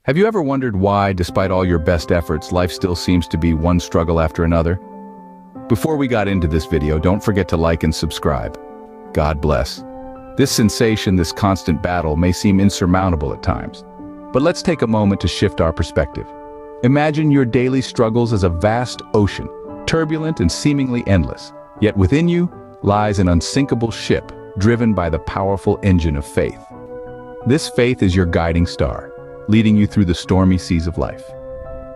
Have you ever wondered why, despite all your best efforts, life still seems to be one struggle after another? Before we got into this video, don't forget to like and subscribe. God bless. This sensation, this constant battle, may seem insurmountable at times. But let's take a moment to shift our perspective. Imagine your daily struggles as a vast ocean, turbulent and seemingly endless. Yet within you lies an unsinkable ship, driven by the powerful engine of faith. This faith is your guiding star, leading you through the stormy seas of life.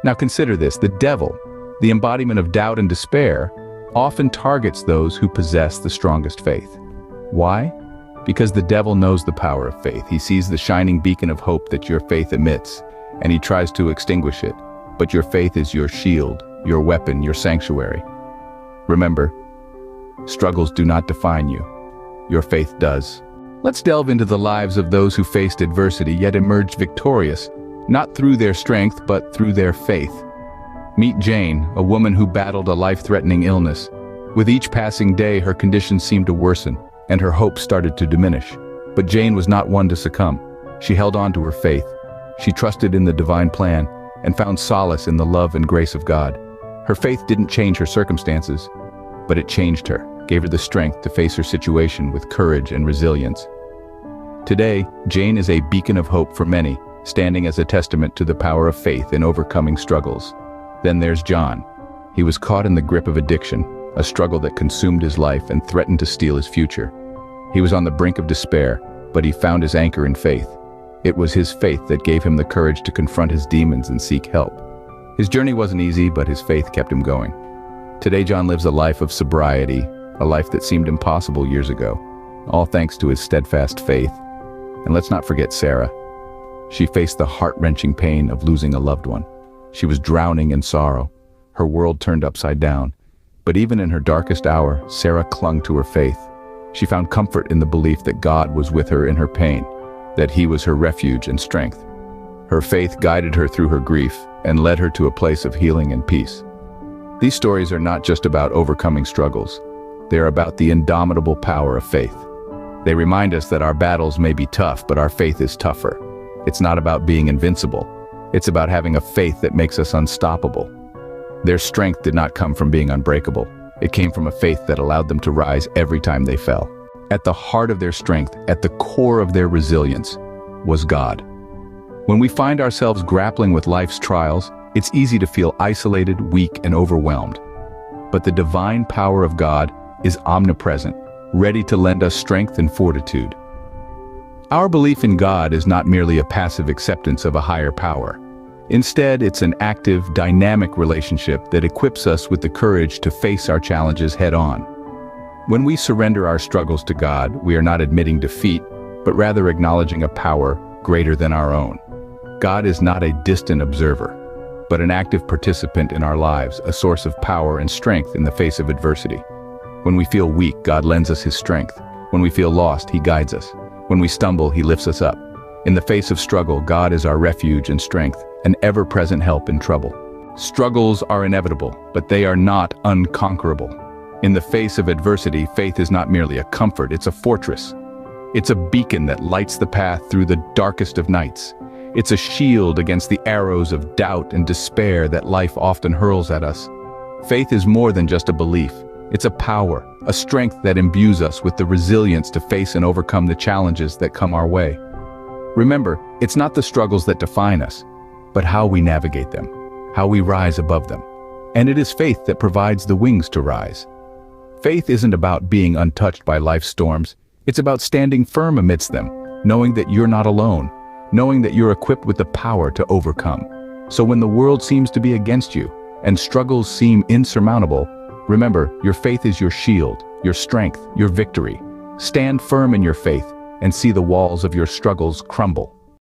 Now consider this: the devil, the embodiment of doubt and despair, often targets those who possess the strongest faith. Why? Because the devil knows the power of faith. He sees the shining beacon of hope that your faith emits, and he tries to extinguish it. But your faith is your shield, your weapon, your sanctuary. Remember, struggles do not define you. Your faith does. Let's delve into the lives of those who faced adversity yet emerged victorious, not through their strength but through their faith. Meet Jane, a woman who battled a life-threatening illness. With each passing day, her condition seemed to worsen, and her hope started to diminish. But Jane was not one to succumb. She held on to her faith. She trusted in the divine plan and found solace in the love and grace of God. Her faith didn't change her circumstances, but it changed her, gave her the strength to face her situation with courage and resilience. Today, Jane is a beacon of hope for many, standing as a testament to the power of faith in overcoming struggles. Then there's John. He was caught in the grip of addiction, a struggle that consumed his life and threatened to steal his future. He was on the brink of despair, but he found his anchor in faith. It was his faith that gave him the courage to confront his demons and seek help. His journey wasn't easy, but his faith kept him going. Today, John lives a life of sobriety, a life that seemed impossible years ago, all thanks to his steadfast faith. And let's not forget Sarah. She faced the heart-wrenching pain of losing a loved one. She was drowning in sorrow, her world turned upside down. But even in her darkest hour, Sarah clung to her faith. She found comfort in the belief that God was with her in her pain, that He was her refuge and strength. Her faith guided her through her grief and led her to a place of healing and peace. These stories are not just about overcoming struggles. They are about the indomitable power of faith. They remind us that our battles may be tough, but our faith is tougher. It's not about being invincible. It's about having a faith that makes us unstoppable. Their strength did not come from being unbreakable. It came from a faith that allowed them to rise every time they fell. At the heart of their strength, at the core of their resilience, was God. When we find ourselves grappling with life's trials, it's easy to feel isolated, weak, and overwhelmed. But the divine power of God is omnipresent, ready to lend us strength and fortitude. Our belief in God is not merely a passive acceptance of a higher power. Instead, it's an active, dynamic relationship that equips us with the courage to face our challenges head-on. When we surrender our struggles to God, we are not admitting defeat, but rather acknowledging a power greater than our own. God is not a distant observer, but an active participant in our lives, a source of power and strength in the face of adversity. When we feel weak, God lends us His strength. When we feel lost, He guides us. When we stumble, He lifts us up. In the face of struggle, God is our refuge and strength, an ever-present help in trouble. Struggles are inevitable, but they are not unconquerable. In the face of adversity, faith is not merely a comfort, it's a fortress. It's a beacon that lights the path through the darkest of nights. It's a shield against the arrows of doubt and despair that life often hurls at us. Faith is more than just a belief. It's a power, a strength that imbues us with the resilience to face and overcome the challenges that come our way. Remember, it's not the struggles that define us, but how we navigate them, how we rise above them. And it is faith that provides the wings to rise. Faith isn't about being untouched by life's storms. It's about standing firm amidst them, knowing that you're not alone, knowing that you're equipped with the power to overcome. So when the world seems to be against you and struggles seem insurmountable, remember, your faith is your shield, your strength, your victory. Stand firm in your faith and see the walls of your struggles crumble.